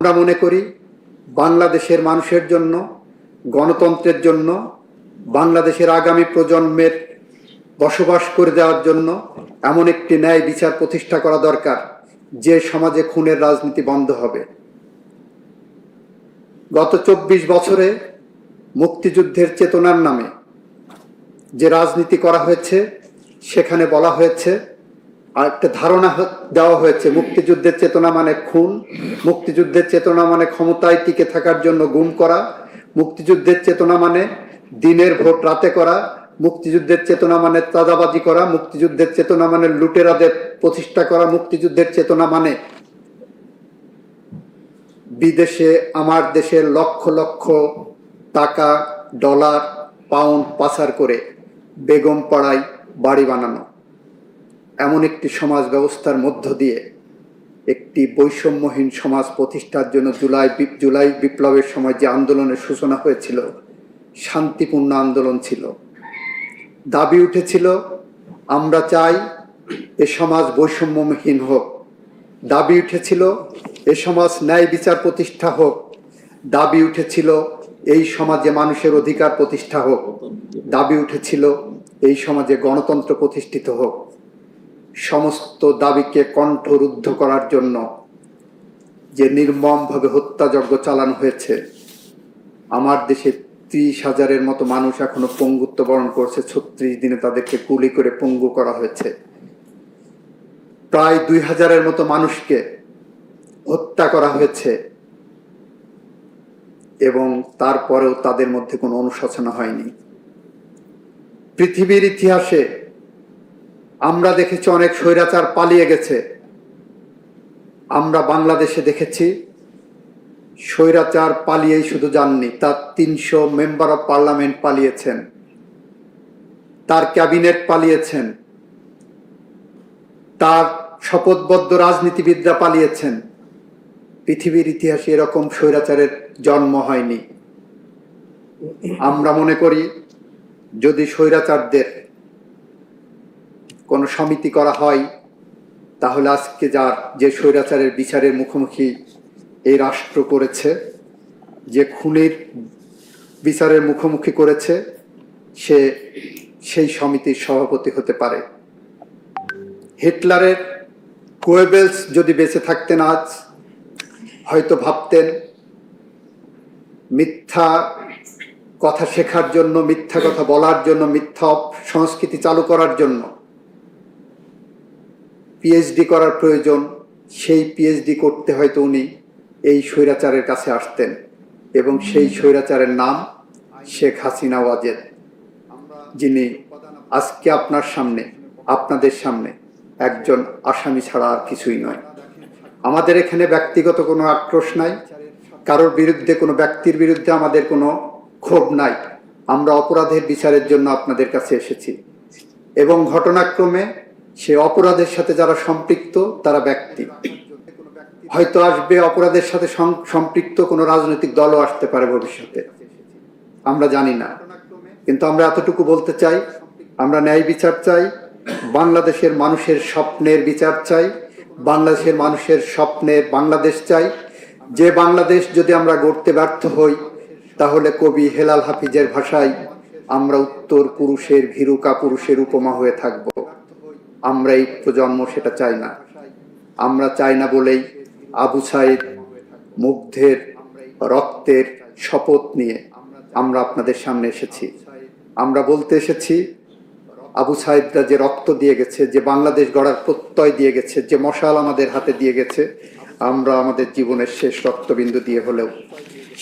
আমরা মনে করি বাংলাদেশের মানুষের জন্য, গণতন্ত্রের জন্য, বাংলাদেশের আগামী প্রজন্মের বসবাস করে দেওয়ার জন্য এমন একটি ন্যায় বিচার প্রতিষ্ঠা করা দরকার যে সমাজে খুনের রাজনীতি বন্ধ হবে। গত 24 বছরে মুক্তিযুদ্ধের চেতনার নামে যে রাজনীতি করা হয়েছে, সেখানে বলা হয়েছে আর একটা ধারণা দেওয়া হয়েছে মুক্তিযুদ্ধের চেতনা মানে খুন, মুক্তিযুদ্ধের চেতনা মানে ক্ষমতায় টিকে থাকার জন্য গুম করা, মুক্তিযুদ্ধের চেতনা মানে দিনের ভোট রাতে করা, মুক্তিযুদ্ধের চেতনা মানে চাঁদাবাজি করা, মুক্তিযুদ্ধের চেতনা মানে লুটেরাদের প্রতিষ্ঠা করা, মুক্তিযুদ্ধের চেতনা মানে বিদেশে আমার দেশের লক্ষ লক্ষ টাকা, ডলার, পাউন্ড পাচার করে বেগম পাড়ায় বাড়ি বানানো। এমন একটি সমাজ ব্যবস্থার মধ্য দিয়ে একটি বৈষম্যহীন সমাজ প্রতিষ্ঠার জন্য জুলাই বিপ্লবের সময় যে আন্দোলনের সূচনা হয়েছিল, শান্তিপূর্ণ আন্দোলন ছিল। দাবি উঠেছিল, আমরা চাই এ সমাজ বৈষম্যহীন হোক। দাবি উঠেছিল, এ সমাজ ন্যায় বিচার প্রতিষ্ঠা হোক। দাবি উঠেছিল, এই সমাজে মানুষের অধিকার প্রতিষ্ঠা হোক। দাবি উঠেছিল, এই সমাজে গণতন্ত্র প্রতিষ্ঠিত হোক। সমস্ত দাবিকে কণ্ঠরুদ্ধ করার জন্য যে নির্মমভাবে হত্যাযজ্ঞ চালানো হয়েছে, আমার দেশে 30,000-এর মতো মানুষ এখনো পঙ্গুত্ব বরণ করছে। 36 দিনে তাদেরকে গুলি করে পঙ্গু করা হয়েছে। প্রায় 2,000-এর মতো মানুষকে হত্যা করা হয়েছে এবং তারপরেও তাদের মধ্যে কোনো অনুশোচনা হয়নি। পৃথিবীর ইতিহাসে আমরা দেখেছি অনেক স্বৈরাচার পালিয়ে গেছে। আমরা বাংলাদেশে দেখেছি স্বৈরাচার পালিয়েই শুধু যাননি, তার 300 মেম্বার অফ পার্লামেন্ট পালিয়েছেন, তার ক্যাবিনেট পালিয়েছেন, তার শপথবদ্ধ রাজনীতিবিদরা পালিয়েছেন। পৃথিবীর ইতিহাসে এরকম স্বৈরাচারের জন্ম হয়নি। আমরা মনে করি যদি স্বৈরাচারদের কোনো সমিতি করা হয়, তাহলে আজকে যে স্বৈরাচারের বিচারের মুখোমুখি এই রাষ্ট্র করেছে, যে খুনের বিচারের মুখোমুখি করেছে, সে সেই সমিতির সভাপতি হতে পারে। হিটলারের গোয়েবেলস যদি বেঁচে থাকতেন আজ, হয়তো ভাবতেন মিথ্যা কথা শেখার জন্য, মিথ্যা কথা বলার জন্য, মিথ্যা সংস্কৃতি চালু করার জন্য পিএইচডি করার প্রয়োজন। সেই পিএইচডি করতে হয়তো উনি এই স্বৈরাচারের কাছে আসতেন এবং সেই স্বৈরাচারের নাম শেখ হাসিনা ওয়াজেদ, যিনি আজকে আপনাদের সামনে একজন আসামি ছাড়া আর কিছুই নয়। আমাদের এখানে ব্যক্তিগত কোনো আক্রোশ নাই, কারোর বিরুদ্ধে, কোনো ব্যক্তির বিরুদ্ধে আমাদের কোনো ক্ষোভ নাই। আমরা অপরাধের বিচারের জন্য আপনাদের কাছে এসেছি এবং ঘটনাক্রমে সে অপরাধের সাথে যারা সম্পৃক্ত তারা ব্যক্তি, হয়তো আসবে অপরাধের সাথে সম্পৃক্ত কোনো রাজনৈতিক দলও আসতে পারে ভবিষ্যতে, আমরা জানি না। কিন্তু আমরা এতটুকু বলতে চাই, আমরা ন্যায় বিচার চাই, বাংলাদেশের মানুষের স্বপ্নের বিচার চাই, বাংলাদেশের মানুষের স্বপ্নের বাংলাদেশ চাই। যে বাংলাদেশ যদি আমরা গড়তে ব্যর্থ হই, তাহলে কবি হেলাল হাফিজের ভাষায় আমরা উত্তর পুরুষের ভীরু কাপুরুষের উপমা হয়ে থাকব। আমরা এই প্রজন্ম সেটা চাই না। আমরা চাই না বলেই আবু সাইদ মুগ্ধের রক্তের শপথ নিয়ে আমরা আপনাদের সামনে এসেছি। আমরা বলতে এসেছি, আবু সাইদরা যে রক্ত দিয়ে গেছে, যে বাংলাদেশ গড়ার প্রত্যয় দিয়ে গেছে, যে মশাল আমাদের হাতে দিয়ে গেছে, আমরা আমাদের জীবনের শেষ রক্তবিন্দু দিয়ে হলেও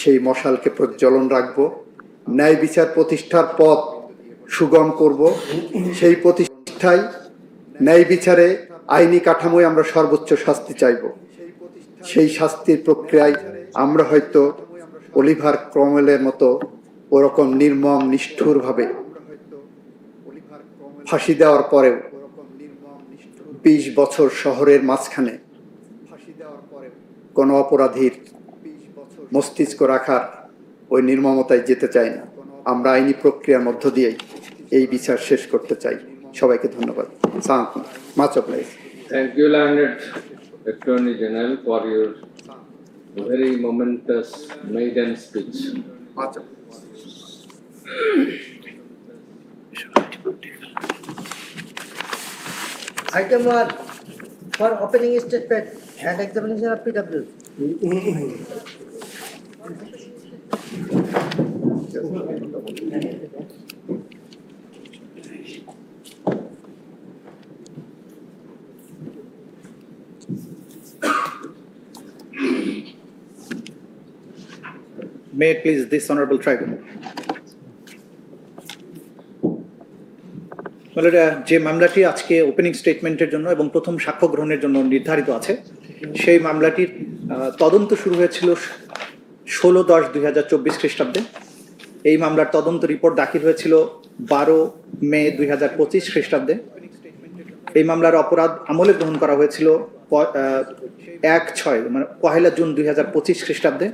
সেই মশালকে প্রজ্বলন রাখবো। ন্যায় বিচার প্রতিষ্ঠার পথ সুগম করব। সেই প্রতিষ্ঠায় ন্যায় বিচারে আইনি কাঠামোয় আমরা সর্বোচ্চ শাস্তি চাইব। সেই শাস্তির প্রক্রিয়ায় আমরা হয়তো অলিভার ক্রমওয়েলের মতো ওরকম নির্মম নিষ্ঠুরভাবে ফাঁসি দেওয়ার পরেও 20 বছর শহরের মাঝখানে কোনো অপরাধীর মস্তিষ্ক রাখার ওই নির্মমতায় যেতে চাই না। আমরা আইনি প্রক্রিয়ার মধ্য দিয়েই এই বিচার শেষ করতে চাই। সবাইকে ধন্যবাদ। Much oblige. Thank you, Learned Attorney General, for your very momentous maiden speech. আচ্ছা, Item 1 for opening statement and examination of PW. May it please this honorable tribunal. যে মামলাটি আজকে ওপেনিং স্টেটমেন্টের জন্য এবং প্রথম সাক্ষ্য গ্রহণের জন্য নির্ধারিত আছে, সেই মামলাটির তদন্ত শুরু হয়েছিল 16/10/2024 খ্রিস্টাব্দে। এই মামলার তদন্ত রিপোর্ট দাখিল হয়েছিল 12 মে 2025 খ্রিস্টাব্দে। এই মামলার অপরাধ আমলে গ্রহণ করা হয়েছিল 1/6 মানে 1 জুন 2025 খ্রিস্টাব্দে।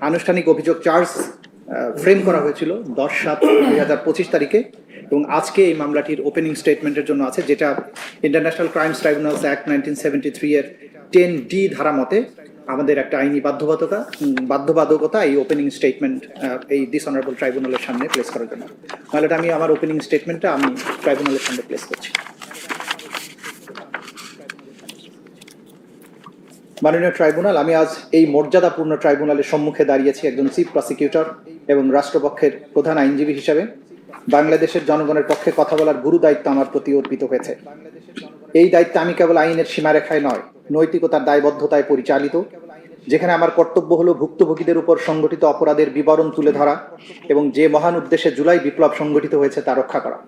আনুষ্ঠানিক অভিযোগ চার্জ ফ্রেম করা হয়েছিল 10/7/2025 তারিখে এবং আজকে এই মামলাটির ওপেনিং স্টেটমেন্টের জন্য আছে, যেটা ইন্টারন্যাশনাল ক্রাইমস ট্রাইব্যুনালস অ্যাক্ট 1973 এর 10D ধারা মতে আমাদের একটা আইনি বাধ্যবাধকতা এই ওপেনিং স্টেটমেন্ট এই দিস অনারেবল ট্রাইব্যুনালের সামনে প্লেস করার জন্য। তাহলে আমি আমার ওপেনিং স্টেটমেন্টটা আমি ট্রাইব্যুনালের সামনে প্লেস করছি। মাননীয় ট্রাইব্যুনাল, আমি আজ এই মর্যাদাপূর্ণ ট্রাইব্যুনালের সম্মুখে দাঁড়িয়েছি একজন চিফ প্রসিকিউটর এবং রাষ্ট্রপক্ষের প্রধান আইনজীবী হিসেবে। বাংলাদেশের জনগণের পক্ষে কথা বলার গুরু দায়িত্ব আমার প্রতি অর্পিত হয়েছে। এই দায়িত্বে আমি কেবল আইনের সীমারেখায় নয়, নৈতিকতার দায়বদ্ধতায় পরিচালিত, যেখানে আমার কর্তব্য হলো ভুক্তভোগীদের উপর সংগঠিত অপরাধের বিবরণ তুলে ধরা এবং যে মহান উদ্দেশ্যে জুলাই বিপ্লব সংগঠিত হয়েছে তা রক্ষা করা।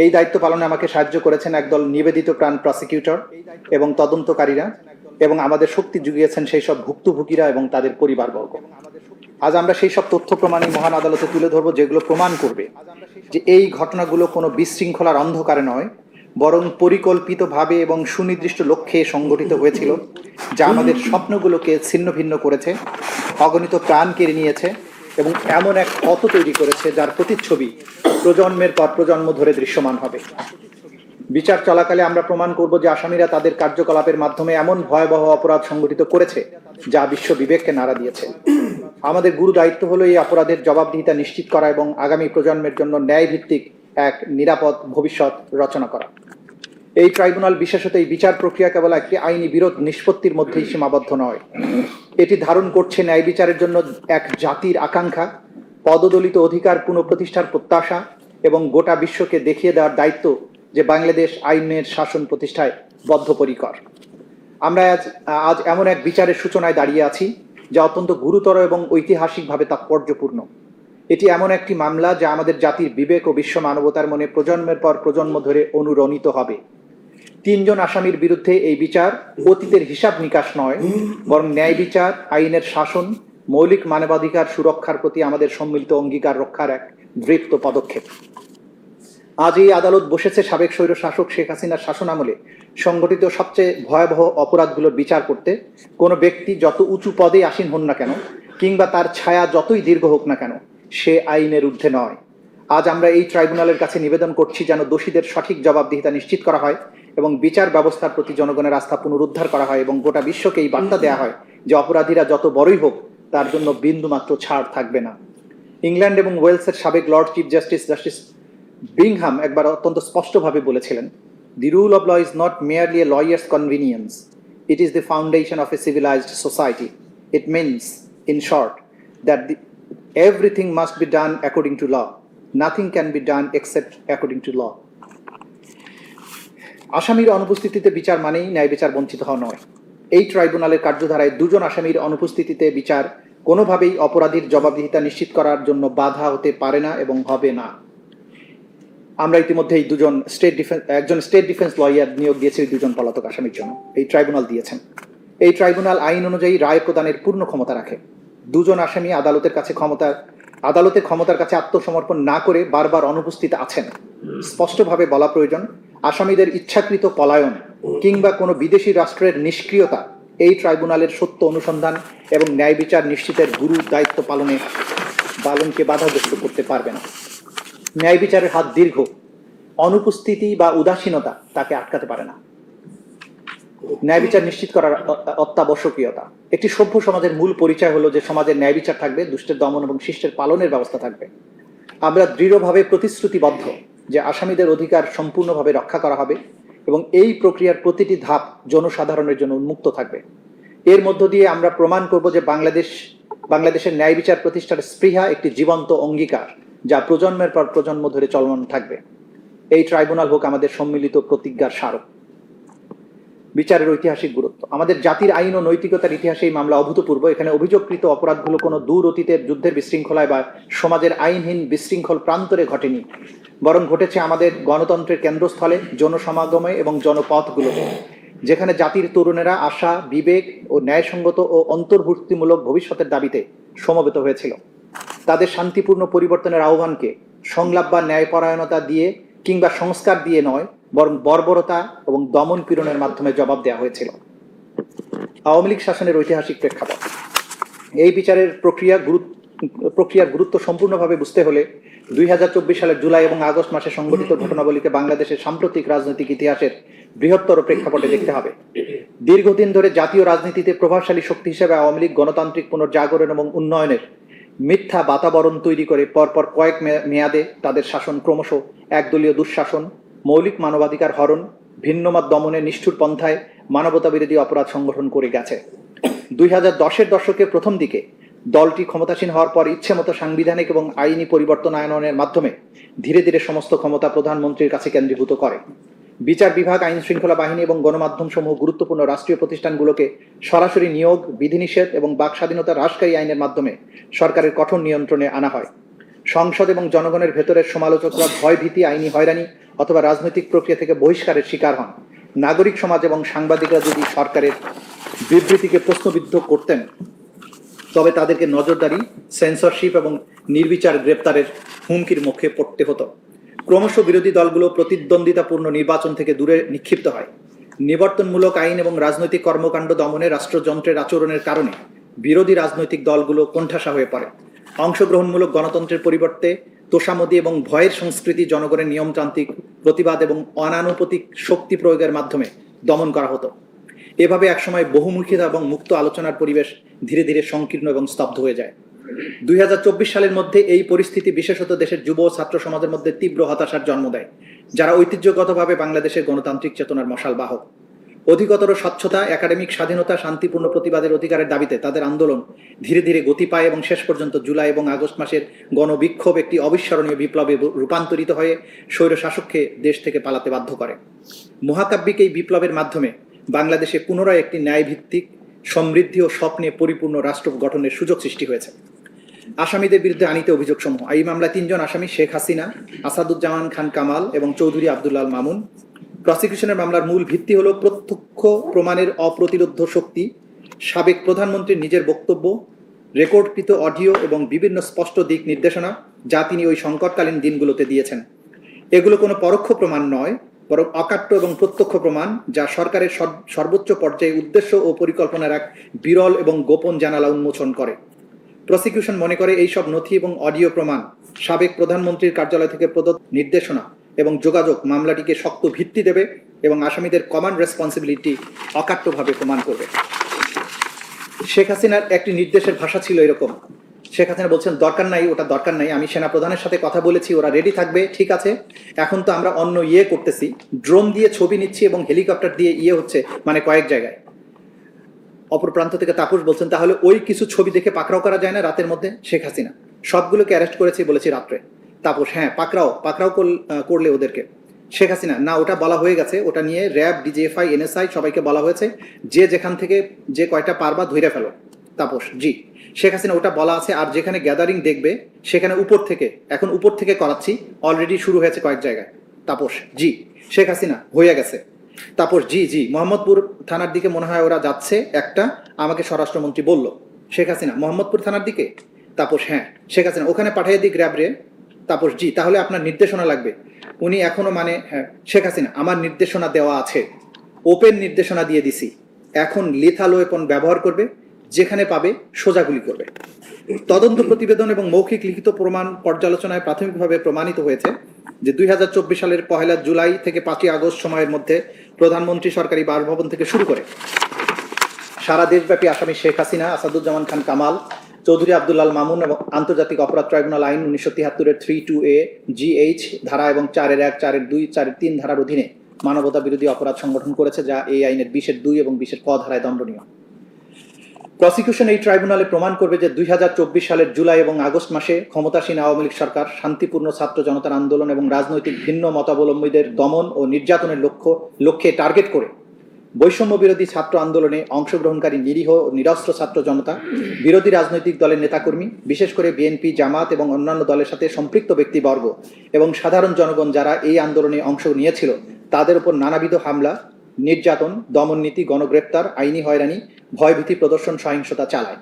এই দায়িত্ব পালনে আমাকে সাহায্য করেছেন একদল নিবেদিত প্রাণ প্রসিকিউটর এবং তদন্তকারীরা, এবং আমাদের শক্তি জুগিয়েছেন সেই সব ভুক্তভোগীরা এবং তাদের পরিবারবর্গ। আজ আমরা সেই সব তথ্য প্রমাণ মহান আদালতে তুলে ধরবো যেগুলো প্রমাণ করবে যে এই ঘটনাগুলো কোনো বিশৃঙ্খলার অন্ধকারে নয়, বরং পরিকল্পিতভাবে এবং সুনির্দিষ্ট লক্ষ্যে সংগঠিত হয়েছিল, যা আমাদের স্বপ্নগুলোকে ছিন্ন ভিন্ন করেছে, অগণিত প্রাণ কেড়ে নিয়েছে এবং এমন এক পথ তৈরি করেছে যার প্রতিচ্ছবি প্রজন্মের পর প্রজন্ম ধরে দৃশ্যমান হবে। বিচার চলাকালে আমরা প্রমাণ করব যে আসামিরা তাদের কার্যকলাপের মাধ্যমে এমন ভয়াবহ অপরাধ সংগঠিত করেছে যা বিশ্ব বিবেককে নাড়া দিয়েছে। আমাদের গুরু দায়িত্ব হলো এই অপরাধের জবাবদিহিতা নিশ্চিত করা এবং আগামী প্রজন্মের জন্য ন্যায়ভিত্তিক এক নিরাপদ ভবিষ্যৎ রচনা করা। এই ট্রাইব্যুনাল বিশেষত এই বিচার প্রক্রিয়া কেবল একটি আইনি বিরোধ নিষ্পত্তির মধ্যেই সীমাবদ্ধ নয়, এটি ধারণ করছে ন্যায় বিচারের জন্য এক জাতির আকাঙ্ক্ষা, পদদলিত অধিকার পুনঃপ্রতিষ্ঠার প্রত্যাশা এবং গোটা বিশ্বকে দেখিয়ে দেওয়ার দায়িত্ব যে বাংলাদেশ আইনের শাসন প্রতিষ্ঠায় বদ্ধপরিকর। আমরা আজ এমন এক বিচারের সূচনায় দাঁড়িয়ে আছি যা অত্যন্ত গুরুতর এবং ঐতিহাসিকভাবে তাৎপর্যপূর্ণ। এটি এমন একটি মামলা যা আমাদের জাতির বিবেক ও বিশ্ব মানবতার মনে প্রজন্মের পর প্রজন্ম ধরে অনুরণিত হবে। 3 জন আসামির বিরুদ্ধে এই বিচার অতীতের হিসাব নিকাশ নয়, বরং ন্যায় বিচার, আইনের শাসন, মৌলিক মানবাধিকার সুরক্ষার প্রতি আমাদের সম্মিলিত অঙ্গীকার রক্ষার এক দৃপ্ত পদক্ষেপ। আজ এই আদালত বসেছে সাবেক স্বৈর শাসক শেখ হাসিনার শাসনামলে সংগঠিত সবচেয়ে ভয়াবহ অপরাধগুলোর বিচার করতে। কোনো ব্যক্তি যত উঁচু পদে আসীন হন না কেন কিংবা তার ছায়া যতই দীর্ঘ হোক না কেন, সে আইনের ঊর্ধ্বে নয়। আজ আমরা এই ট্রাইব্যুনালের কাছে নিবেদন করছি যেন দোষীদের সঠিক জবাবদিহিতা নিশ্চিত করা হয় এবং বিচার ব্যবস্থার প্রতি জনগণের আস্থা পুনরুদ্ধার করা হয় এবং গোটা বিশ্বকে এই বার্তা দেওয়া হয় যে অপরাধীরা যত বড়ই হোক তার জন্য বিন্দুমাত্র ছাড় থাকবে না। ইংল্যান্ড এবং ওয়েলসের সাবেক লর্ড চিফ জাস্টিস বিংহাম একবার অত্যন্ত স্পষ্টভাবে বলেছিলেন, "The rule of law is not merely a lawyer's convenience. It is the foundation of a civilized society. It means, in short, that everything must be done according to law. Nothing can be done except according to law." আসামির অনুপস্থিতিতে বিচার মানেই ন্যায় বিচার বঞ্চিত হওয়া নয়। এই ট্রাইব্যুনালের কার্যধারায় 2 জন আসামির অনুপস্থিতিতে বিচার কোনোভাবেই অপরাধীর জবাবদিহিতা নিশ্চিত করার জন্য বাধা হতে পারে না এবং হবে না। আমরা ইতিমধ্যেই একজন স্টেট ডিফেন্স লয়ার নিয়োগ দিয়েছি 2 জন পলাতক আসামির জন্য। এই ট্রাইব্যুনাল দিয়েছেন। এই ট্রাইব্যুনাল আইন অনুযায়ী রায় প্রদানের পূর্ণ ক্ষমতা রাখে। 2 জন আসামি আদালতের ক্ষমতার কাছে আত্মসমর্পণ না করে বারবার অনুপস্থিত আছেন। স্পষ্টভাবে বলা প্রয়োজন, আসামিদের ইচ্ছাকৃত পলায়ন কিংবা কোনো বিদেশি রাষ্ট্রের নিষ্ক্রিয়তা এই ট্রাইব্যুনালের সত্য অনুসন্ধান এবং ন্যায় বিচার নিশ্চিতের গুরু দায়িত্ব পালনকে বাধাগ্রস্ত করতে পারবে না। ন্যায় বিচারের হাত দীর্ঘ, অনুপস্থিতি বা উদাসীনতা তাকে আটকাতে পারে না। ন্যায় বিচার নিশ্চিত করার অত্যাবশ্যকীয়তা। একটি সভ্য সমাজের মূল পরিচয় হলো যে সমাজের ন্যায় বিচার থাকবে, দুষ্টের দমন এবং শিষ্টের পালনের ব্যবস্থা থাকবে। আমরা দৃঢ়ভাবে প্রতিশ্রুতিবদ্ধ যে আসামিদের অধিকার সম্পূর্ণভাবে রক্ষা করা হবে এবং এই প্রক্রিয়ার প্রতিটি ধাপ জনসাধারণের জন্য উন্মুক্ত থাকবে। এর মধ্য দিয়ে আমরা প্রমাণ করব যে বাংলাদেশের ন্যায় বিচার প্রতিষ্ঠার স্পৃহা একটি জীবন্ত অঙ্গীকার যা প্রজন্মের পর প্রজন্ম ধরে চলমান থাকবে। এই ট্রাইব্যুনাল হোক আমাদের সম্মিলিত প্রতিজ্ঞার স্মারক। বিচারের ঐতিহাসিক গুরুত্ব। আমাদের জাতির আইন ও নৈতিকতার ইতিহাসে এই মামলা অভূতপূর্ব। এখানে অভিযোগকৃত অপরাধগুলো কোনো দূর অতীতের যুদ্ধের বিশৃঙ্খলায় বা সমাজের আইনহীন বিশৃঙ্খল প্রান্তরে ঘটেনি, বরং ঘটেছে আমাদের গণতন্ত্রের কেন্দ্রস্থলে, জনসমাগমে এবং জনপথগুলোতে, যেখানে জাতির তরুণেরা আশা, বিবেক ও ন্যায়সঙ্গত ও অন্তর্ভুক্তিমূলক ভবিষ্যতের দাবিতে সমবেত হয়েছিল। তাদের শান্তিপূর্ণ পরিবর্তনের আহ্বানকে সংলাপ বা ন্যায়পরায়ণতা দিয়ে কিংবা সংস্কার দিয়ে নয়, বরং বর্বরতা এবং দমন পীড়নের মাধ্যমে জবাব দেওয়া হয়েছিল। আওয়ামী লীগ শাসনের ঐতিহাসিক প্রেক্ষাপট। এই বিচারের প্রক্রিয়ার গুরুত্ব সম্পূর্ণভাবে বুঝতে হলে 2024 সালের জুলাই এবং আগস্ট মাসে সংঘটিত ঘটনাবলীকে বাংলাদেশের সাম্প্রতিক রাজনৈতিক ইতিহাসের বৃহত্তর প্রেক্ষাপটে দেখতে হবে। দীর্ঘদিন ধরে জাতীয় রাজনীতিতে প্রভাবশালী শক্তি হিসেবে আওয়ামী লীগ গণতান্ত্রিক পুনর্জাগরণ এবং উন্নয়নের মিথ্যা বাতাবরণ তৈরি করে পরপর কয়েক মেয়াদে তাদের শাসন ক্রমশ একদলীয় দুঃশাসন, মৌলিক মানবাধিকার হরণ, ভিন্নমত দমনের নিষ্ঠুর পন্থায় মানবতা বিরোধী অপরাধ সংগঠন করে গেছে। 2010-এর দশকের প্রথম দিকে দলটি ক্ষমতাসীন হওয়ার পর ইচ্ছেমতো সাংবিধানিক এবং আইনি পরিবর্তন আনয়নের মাধ্যমে ধীরে ধীরে সমস্ত ক্ষমতা প্রধানমন্ত্রীর কাছে কেন্দ্রীভূত করে। বিচার বিভাগ, আইন শৃঙ্খলা বাহিনী এবং গণমাধ্যম সমূহ গুরুত্বপূর্ণ রাষ্ট্রীয় প্রতিষ্ঠানগুলোকে সরাসরি নিয়োগ, বিধিনিষেধ এবং বাক স্বাধীনতা হ্রাসকারী আইনের মাধ্যমে সরকারের কঠোর নিয়ন্ত্রণে আনা হয়। সংসদ এবং জনগণের ভেতরের সমালোচকরা ভয়ভীতি, আইনি হয়রানি অথবা রাজনৈতিক প্রক্রিয়া থেকে বহিষ্কারের শিকার হন। নাগরিক সমাজ এবং সাংবাদিকরা যদি সরকারের বিবৃতিকে প্রশ্নবিদ্ধ করতেন, তবে তাদেরকে নজরদারি, সেন্সরশিপ এবং নির্বিচার গ্রেপ্তারের হুমকির মুখে পড়তে হতো। ক্রমশ বিরোধী দলগুলো প্রতিদ্বন্দ্বিতাপূর্ণ নির্বাচন থেকে দূরে নিক্ষিপ্ত হয়। নিবর্তনমূলক আইন এবং রাজনৈতিক কর্মকাণ্ড দমনে রাষ্ট্রযন্ত্রের আচরণের কারণে বিরোধী রাজনৈতিক দলগুলো কোণঠাসা হয়ে পড়ে। অংশগ্রহণমূলক গণতন্ত্রের পরিবর্তে তোষামোদী এবং ভয়ের সংস্কৃতি জনগণের নিয়মতান্ত্রিক প্রতিবাদ এবং অনানুপাতিক শক্তি প্রয়োগের মাধ্যমে দমন করা হতো। এভাবে একসময় বহুমুখিতা এবং মুক্ত আলোচনার পরিবেশ ধীরে ধীরে সংকীর্ণ এবং স্তব্ধ হয়ে যায়। 2024 সালের মধ্যে এই পরিস্থিতি বিশেষত দেশের যুব ও ছাত্র সমাজের মধ্যে তীব্র হতাশার জন্ম দেয়, যারা ঐতিহ্যগতভাবে বাংলাদেশের গণতান্ত্রিক চেতনার মশাল বাহক। অধিকতর স্বচ্ছতা, একাডেমিক স্বাধীনতা, শান্তিপূর্ণ প্রতিবাদের অধিকারের দাবিতে তাদের আন্দোলন ধীরে ধীরে গতি পায় এবং শেষ পর্যন্ত জুলাই এবং আগস্ট মাসের গণবিক্ষোভ একটি অবিস্মরণীয় বিপ্লবে রূপান্তরিত হয়ে স্বৈরশাসককে দেশ থেকে পালাতে বাধ্য করে। মহাকাব্যিক এই বিপ্লবের মাধ্যমে বাংলাদেশে পুনরায় একটি ন্যায়ভিত্তিক, সমৃদ্ধি ও স্বপ্নে পরিপূর্ণ রাষ্ট্র গঠনের সুযোগ সৃষ্টি হয়েছে। আসামিদের বিরুদ্ধে আনিত অভিযোগসমূহ। এই মামলায় 3 জন আসামি, শেখ হাসিনা, আসাদুজ্জামান খান কামাল এবং চৌধুরী আব্দুল্লাহ মামুন। প্রসিকিউশনের মামলার মূল ভিত্তি হলো প্রত্যক্ষ প্রমাণের অপ্রতিরোধ্য শক্তি, সাবেক প্রধানমন্ত্রীর নিজের বক্তব্য, রেকর্ডকৃত অডিও এবং বিভিন্ন স্পষ্ট দিক নির্দেশনা যা তিনি ওই সংকটকালীন দিনগুলোতে দিয়েছেন। এগুলো কোনো পরোক্ষ প্রমাণ নয়, বরং অকাট্য এবং প্রত্যক্ষ প্রমাণ যা সরকারের সর্বোচ্চ পর্যায়ে উদ্দেশ্য ও পরিকল্পনার এক বিরল এবং গোপন জানালা উন্মোচন করে। প্রসিকিউশন মনে করে এইসব নথি এবং অডিও প্রমাণ, সাবেক প্রধানমন্ত্রীর কার্যালয় থেকে প্রদত্ত নির্দেশনা এবং যোগাযোগ মামলাটিকে শক্ত ভিত্তি দেবে এবং আসামিদের কমান্ড রেসপন্সিবিলিটি অকাট্যভাবে প্রমাণ করবে। শেখ হাসিনার একটি নির্দেশের ভাষা ছিল এরকম। শেখ হাসিনা বলছেন, দরকার নাই, ওটা দরকার নাই, আমি সেনা প্রধানের সাথে কথা বলেছি, ওরা রেডি থাকবে, ঠিক আছে। এখন তো আমরা অন্য করতেছি, ড্রোন দিয়ে ছবি নিচ্ছি এবং হেলিকপ্টার দিয়ে হচ্ছে, মানে কয়েক জায়গায়। অপর প্রান্ত থেকে তাপস বলছেন, তাহলে ওই কিছু ছবি দেখে পাকড়াও করা যায় না রাতের মধ্যে? শেখ হাসিনা, সবগুলোকে অ্যারেস্ট করেছি বলেছি রাত্রে। তাপস, হ্যাঁ পাকড়াও করলে ওদেরকে। শেখ হাসিনা, না, ওটা বলা হয়ে গেছে, ওটা নিয়ে র্যাব, ডিজিএফআই, এনএসআই সবাইকে বলা হয়েছে, যে যেখান থেকে যে কয়টা পারবা ধইরা ফেলো। তাপস, জি। শেখ হাসিনা, ওটা বলা আছে, আর যেখানে গ্যাদারিং দেখবে সেখানে এখন উপর থেকে করাচ্ছি, অলরেডি শুরু হয়েছে কয়েক জায়গায়। তাপস, জি। শেখ হাসিনা, হয়ে গেছে। তাপস, জি, মোহাম্মদপুর থানার দিকে মনে হয় ওরা যাচ্ছে, একটা আমাকে স্বরাষ্ট্রমন্ত্রী বলল। শেখ হাসিনা, মোহাম্মদপুর থানার দিকে? তাপস, হ্যাঁ। শেখ হাসিনা, ওখানে পাঠিয়ে দিই র্যাব রে। তাপস, জি, তাহলে আপনার নির্দেশনা লাগবে। উনি এখনো হ্যাঁ। শেখ হাসিনা, আমার নির্দেশনা দেওয়া আছে, ওপেন নির্দেশনা দিয়ে দিছি, এখন লিথাল ওয়েপন ব্যবহার করবে, যেখানে পাবে সোজাগুলি করবে। তদন্ত প্রতিবেদন এবং মৌখিক লিখিত প্রমাণ পর্যালোচনায় প্রাথমিকভাবে প্রমাণিত হয়েছে যে 2024 সালের 1 জুলাই থেকে 5 আগস্ট সময়ের মধ্যে প্রধানমন্ত্রী সরকারি বাসভবন থেকে শুরু করে সারা দেশব্যাপী আসামি শেখ হাসিনা, আসাদুজ্জামান খান কামাল, চৌধুরী আব্দুল্লাল মামুন এবং আন্তর্জাতিক অপরাধ ট্রাইব্যুনাল আইন 1973-এর 3(2)A, GH ধারা এবং 4(1), 4(2), 4(3) ধারার অধীনে মানবতা বিরোধী অপরাধ সংগঠন করেছে, যা এই আইনের 20(2) এবং 20(ক) ধারায় দণ্ডনীয়। প্রসিকিউশন এই ট্রাইব্যুনালে প্রমাণ করবে যে 2024 সালের জুলাই এবং আগস্ট মাসে ক্ষমতাসীন আওয়ামী লীগ সরকার শান্তিপূর্ণ ছাত্র জনতার আন্দোলন এবং রাজনৈতিক ভিন্ন মতাবলম্বীদের দমন ও নির্যাতনের লক্ষ্যে টার্গেট করে বৈষম্য বিরোধী ছাত্র আন্দোলনে অংশগ্রহণকারী নিরীহ ও নিরস্ত্র ছাত্র জনতা, বিরোধী রাজনৈতিক দলের নেতাকর্মী, বিশেষ করে বিএনপি, জামাত এবং অন্যান্য দলের সাথে সম্পৃক্ত ব্যক্তিবর্গ এবং সাধারণ জনগণ যারা এই আন্দোলনে অংশ নিয়েছিল তাদের উপর নানাবিধ হামলা, নির্যাতন, দমননীতি, গণগ্রেপ্তার, আইনি হয়রানি, ভয়ভীতি প্রদর্শন, সহিংসতা চালায়।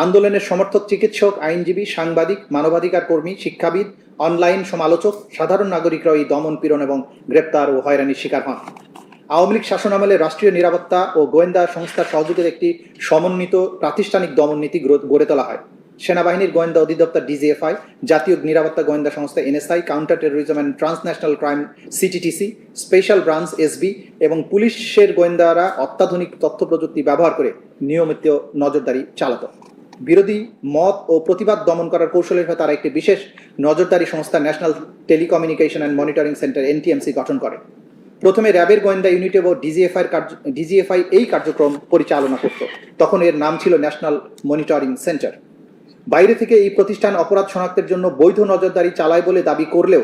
আন্দোলনের সমর্থক চিকিৎসক, আইনজীবী, সাংবাদিক, মানবাধিকার কর্মী, শিক্ষাবিদ, অনলাইন সমালোচক, সাধারণ নাগরিকরা এই দমন, পীড়ন এবং গ্রেপ্তার ও হয়রানির শিকার হন। আওয়ামী লীগ শাসনামলে রাষ্ট্রীয় নিরাপত্তা ও গোয়েন্দা সংস্থার সহযোগিতায় একটি সমন্বিত প্রাতিষ্ঠানিক দমন নীতি গড়ে তোলা হয়। সেনাবাহিনীর গোয়েন্দা অধিদপ্তর DGFI, জাতীয় নিরাপত্তা গোয়েন্দা সংস্থা NSI, counter terrorism and transnational crime CTTC, special branch SB এবং পুলিশের গোয়েন্দারা অত্যাধুনিক তথ্য প্রযুক্তি ব্যবহার করে নিয়মিত নজরদারি চালাত। বিরোধী মত ও প্রতিবাদ দমন করার কৌশলের হয়ে তারা একটি বিশেষ নজরদারি সংস্থা national telecommunication and monitoring centre NTMC গঠন করে। প্রথমে র্যাবের গোয়েন্দা ইউনিট এবং DGFI এই কার্যক্রম পরিচালনা করত। তখন এর নাম ছিল ন্যাশনাল মনিটরিং সেন্টার। বাইরে থেকে এই প্রতিষ্ঠান অপরাধ শনাক্তের জন্য বৈধ নজরদারি চালায় বলে দাবি করলেও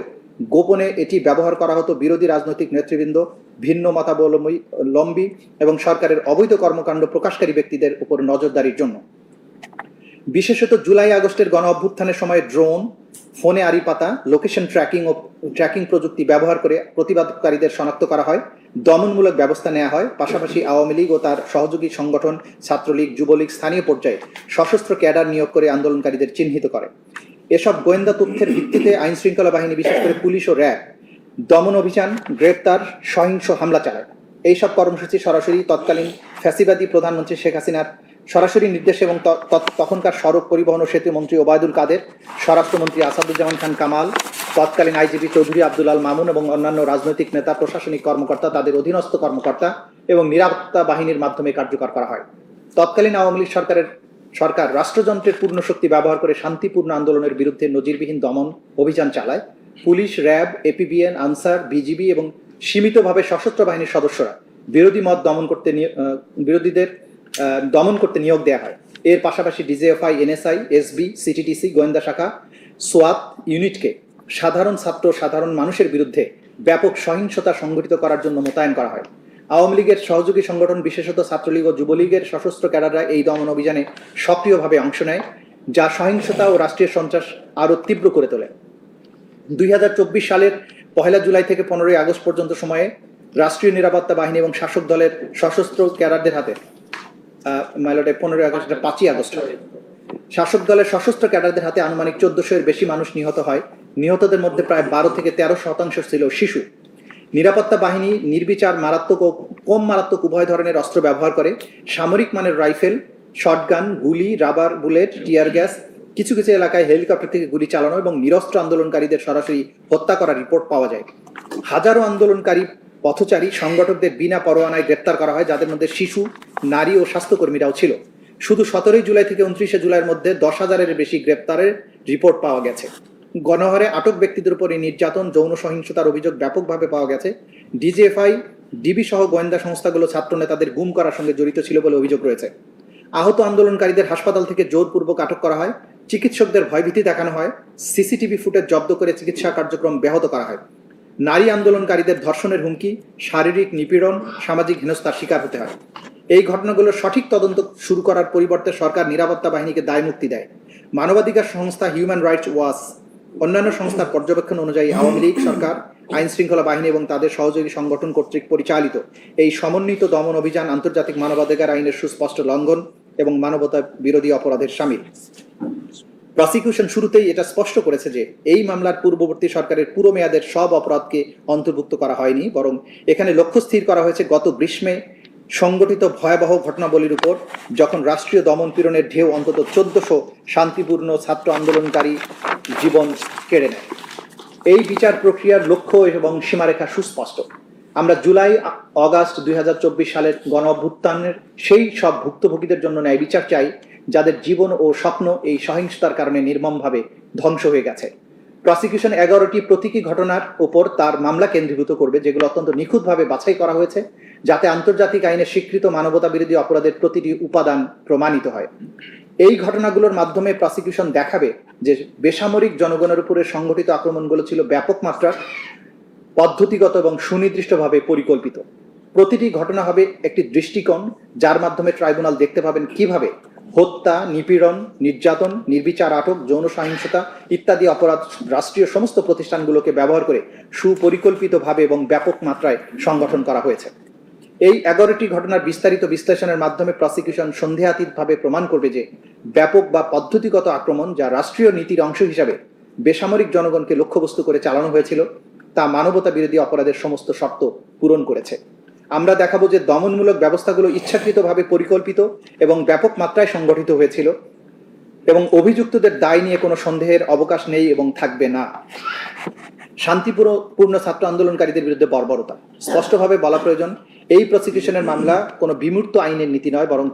গোপনে এটি ব্যবহার করা হতো বিরোধী রাজনৈতিক নেতৃবৃন্দ, ভিন্ন মতাবলম্বী এবং সরকারের অবৈধ কর্মকাণ্ড প্রকাশকারী ব্যক্তিদের উপর নজরদারির জন্য। বিশেষত জুলাই আগস্টের গণ অভ্যুত্থানের সময় ড্রোন, ফোনে আড়ি পাতা, লোকেশন ট্র্যাকিং প্রযুক্তি ব্যবহার করে প্রতিবাদকারীদের শনাক্ত করা হয়, দমনমূলক ব্যবস্থা নেওয়া হয়। পাশাপাশি আওয়ামী লীগ ও তার সহযোগী সংগঠন, ছাত্রলীগ, যুবলীগ স্থানীয় পর্যায়ে সশস্ত্র ক্যাডার নিয়োগ করে আন্দোলনকারীদের চিহ্নিত করে। এসব গোয়েন্দা তথ্যের ভিত্তিতে আইন শৃঙ্খলা বাহিনী, বিশেষ করে পুলিশ ও র্যাব, দমন অভিযান, গ্রেপ্তার, সহিংস হামলা চালায়। এইসব কর্মসূচি সরাসরি তৎকালীন ফ্যাসিবাদী প্রধানমন্ত্রী শেখ হাসিনার সরাসরি নির্দেশ এবং তখনকার সড়ক পরিবহন ও সেতু মন্ত্রী ওবায়দুল কাদের, স্বরাষ্ট্রমন্ত্রী আসাদুজ্জামান খান কামাল, তৎকালীন আইজিপি চৌধুরী আব্দুল্লাল মামুন এবং অন্যান্য রাজনৈতিক নেতা, প্রশাসনিক কর্মকর্তা, তাদের অধীনস্থ কর্মকর্তা এবং নিরাপত্তা বাহিনীর মাধ্যমে কার্যকর করা হয়। তৎকালীন আওয়ামী লীগ সরকার রাষ্ট্রযন্ত্রের পূর্ণ শক্তি ব্যবহার করে শান্তিপূর্ণ আন্দোলনের বিরুদ্ধে নজিরবিহীন দমন অভিযান চালায়। Police, RAB, APBN, answer, BGB এবং সীমিতভাবে সশস্ত্র বাহিনীর সদস্যরা বিরোধীদের দমন করতে নিয়োগ দেওয়া হয়। এর পাশাপাশি DGFI, NSI, SB, CTTC গোয়েন্দা শাখা, SWAT ইউনিটকে সাধারণ ছাত্র, সাধারণ মানুষের বিরুদ্ধে ব্যাপক সহিংসতা সংঘটিত করার জন্য মোতায়েন করা হয়। আওয়ামী লীগের সহযোগী সংগঠন, বিশেষত ছাত্রলীগ ও যুবলীগের সশস্ত্র ক্যাডাররা এই দমন অভিযানে সক্রিয়ভাবে অংশ নেয়, যা সহিংসতা ও রাষ্ট্রীয় সন্ত্রাস আরও তীব্র করে তোলে। 2024 সালের 1 জুলাই থেকে 15 আগস্ট পর্যন্ত সময়ে রাষ্ট্রীয় নিরাপত্তা বাহিনী এবং শাসক দলের সশস্ত্র ক্যাডারদের হাতে 15 আগস্ট, 5 আগস্ট শাসক দলের সশস্ত্র ক্যাডারদের হাতে আনুমানিক 1400-এর বেশি মানুষ নিহত হয়। নিহতদের মধ্যে প্রায় 12 থেকে 13% ছিল শিশু। নিরাপত্তা বাহিনী নির্বিচার মারাত্মক ও কম মারাত্মক উভয় ধরনের অস্ত্র ব্যবহার করে। সামরিক মানের রাইফেল, শটগান, গুলি, রাবার বুলেট, টিয়ার গ্যাস, কিছু কিছু এলাকায় হেলিকপ্টার থেকে গুলি চালানো এবং নিরস্ত্র আন্দোলনকারীদের সরাসরি হত্যা করার রিপোর্ট পাওয়া যায়। হাজারো আন্দোলনকারী পথচারী সংগঠকদের বিনা পরোয়ানায় গ্রেপ্তার করা হয়, যাদের মধ্যে শিশু, নারী ও স্বাস্থ্যকর্মীরাও ছিল। শুধু 17 জুলাই থেকে 29 জুলাইয়ের মধ্যে 10,000-এর বেশি গ্রেপ্তারের রিপোর্ট পাওয়া গেছে। গণহারে আটক ব্যক্তিদের উপরে নির্যাতন, যৌন সহিংসতার অভিযোগ ব্যাপকভাবে পাওয়া গেছে। DGFI, ডিবি সহ গোয়েন্দা সংস্থাগুলো ছাত্র নেতাদের গুম করার সঙ্গে জড়িত ছিল বলে অভিযোগ রয়েছে। আহত আন্দোলনকারীদের হাসপাতাল থেকে জোরপূর্বক আটক করা হয়, চিকিৎসকদের ভয়ভীতি দেখানো হয়, CCTV ফুটেজ জব্দ করে চিকিৎসা কার্যক্রম ব্যাহত করা হয়। নারী আন্দোলনকারীদের ধর্ষণের হুমকি, শারীরিক নিপীড়ন, সামাজিক হেনস্থার শিকার হতে হয়। এই ঘটনাগুলোর সঠিক তদন্ত শুরু করার পরিবর্তে সরকার নিরাপত্তা বাহিনীকে দায়মুক্তি দেয়। মানবাধিকার সংস্থা হিউম্যান রাইটস ওয়াচ অন্যান্য সংস্থার পর্যবেক্ষণ অনুযায়ী আওয়ামী লীগ সরকার, আইন শৃঙ্খলা বাহিনী এবং তাদের সহযোগী সংগঠন কর্তৃক পরিচালিত এই সমন্বিত দমন অভিযান আন্তর্জাতিক মানবাধিকার আইনের সুস্পষ্ট লঙ্ঘন এবং মানবতা বিরোধী অপরাধের শামিল। প্রসিকিউশন শুরুতেই এটা স্পষ্ট করেছে যে এই মামলার পূর্ববর্তী সরকারের পুরো মেয়াদের সব অপরাধকে অন্তর্ভুক্ত করা হয়নি, বরং এখানে লক্ষ্য স্থির করা হয়েছে গত গ্রীষ্মে সংগঠিত ভয়াবহ ঘটনাবলীর উপর, যখন রাষ্ট্রীয় দমন পীড়নের ঢেউ অন্তত 1400 শান্তিপূর্ণ ছাত্র আন্দোলনকারী জীবন কেড়ে নেয়। এই বিচার প্রক্রিয়ার লক্ষ্য এবং সীমারেখা সুস্পষ্ট। আমরা জুলাই অগাস্ট 2024 সালের গণ অভ্যুত্থানের সেই সব ভুক্তভোগীদের জন্য ন্যায় বিচার চাই যাদের জীবন ও স্বপ্ন এই সহিংসতার কারণে নির্মমভাবে ধ্বংস হয়ে গেছে। প্রসিকিউশন 11টি প্রতীকী ঘটনার উপর তার মামলা কেন্দ্রীভূত করবে, যেগুলো অত্যন্ত নিখুঁতভাবে বাছাই করা হয়েছে যাতে আন্তর্জাতিক আইনে স্বীকৃত মানবতা বিরোধী অপরাধের প্রতিটি উপাদান প্রমাণিত হয়। এই ঘটনাগুলোর মাধ্যমে প্রসিকিউশন দেখাবে যে বেসামরিক জনগণের উপরে সংগঠিত আক্রমণগুলো ছিল ব্যাপক মাত্রার, পদ্ধতিগত এবং সুনির্দিষ্টভাবে পরিকল্পিত। প্রতিটি ঘটনা হবে একটি দৃষ্টিকোণ যার মাধ্যমে ট্রাইব্যুনাল দেখতে পাবেন কিভাবে হত্যা, নিপীড়ন, নির্যাতন, নির্বিচার আটক, যৌন সহিংসতা ইত্যাদি অপরাধ রাষ্ট্রীয় সমস্ত প্রতিষ্ঠানগুলোকে ব্যবহার করে সুপরিকল্পিতভাবে এবং ব্যাপক মাত্রায় সংগঠন করা হয়েছে। এই 11টি ঘটনার বিস্তারিত বিশ্লেষণের মাধ্যমে প্রসিকিউশন সন্দেহাতীতভাবে প্রমাণ করবে যে ব্যাপক বা পদ্ধতিগত আক্রমণ যা রাষ্ট্রীয় নীতির অংশ হিসাবে বেসামরিক জনগণকে লক্ষ্যবস্তু করে চালানো হয়েছিল তা মানবতা বিরোধী অপরাধের সমস্ত শর্ত পূরণ করেছে। আমরা দেখাবো যে দমনমূলক ব্যবস্থাগুলো ইচ্ছাকৃতভাবে পরিকল্পিত এবং ব্যাপক মাত্রায় সংগঠিত হয়েছিল এবং অভিযুক্তদের দায় নিয়ে কোনো সন্দেহের অবকাশ নেই এবং থাকবে না। শান্তিপূর্ণ ছাত্র আন্দোলনকারীদের বিরুদ্ধে বর্বরতা স্পষ্টভাবে বলা প্রয়োজন। এই প্রসিকিউশনের মামলা কোনো বিমূর্ত আইনের নীতি নয়, বরং